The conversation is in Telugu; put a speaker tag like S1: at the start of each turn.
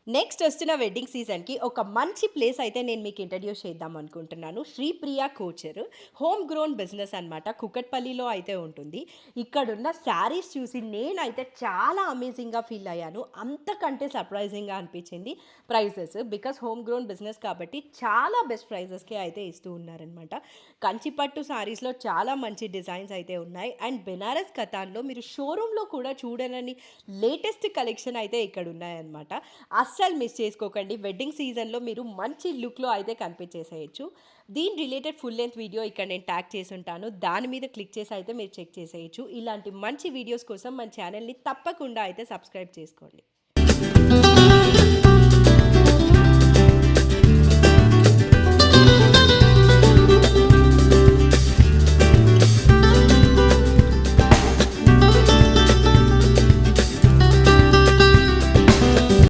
S1: నెక్స్ట్ వస్తున్న వెడ్డింగ్ సీజన్‌కి ఒక మంచి ప్లేస్ అయితే నేను మీకు ఇంట్రడ్యూస్ చేద్దాం అనుకుంటున్నాను. శ్రీప్రియ కూచర్ హోమ్ గ్రోన్ బిజినెస్ అనమాట. కూకట్పల్లిలో అయితే ఉంటుంది. ఇక్కడున్న శారీస్ చూసి నేనైతే చాలా అమేజింగ్‌గా ఫీల్ అయ్యాను. అంతకంటే సర్ప్రైజింగ్‌గా అనిపించింది prizes. Because home grown business కాబట్టి చాలా బెస్ట్ ప్రైజెస్‌కే అయితే ఇస్తూ ఉన్నారనమాట. కంచిపట్టు శారీస్‌లో చాలా మంచి డిజైన్స్ అయితే ఉన్నాయి. అండ్ బెనారస్ కతాన్‌లో మీరు షోరూమ్‌లో కూడా చూడనని లేటెస్ట్ కలెక్షన్ అయితే ఇక్కడ ఉన్నాయన్నమాట. అస్సలు మిస్ చేసుకోకండి. వెడ్డింగ్ సీజన్‌లో మీరు మంచి లుక్‌లో అయితే కనిపించేసేయొచ్చు. దీని రిలేటెడ్ ఫుల్ లెంత్ వీడియో ఇక్కడ నేను ట్యాగ్ చేసుంటాను. దాని మీద క్లిక్ చేసి అయితే మీరు చెక్ చేసేయొచ్చు. ఇలాంటి మంచి వీడియోస్ కోసం మన ఛానెల్‌ని తప్పకుండా అయితే సబ్స్క్రైబ్ చేసుకోండి.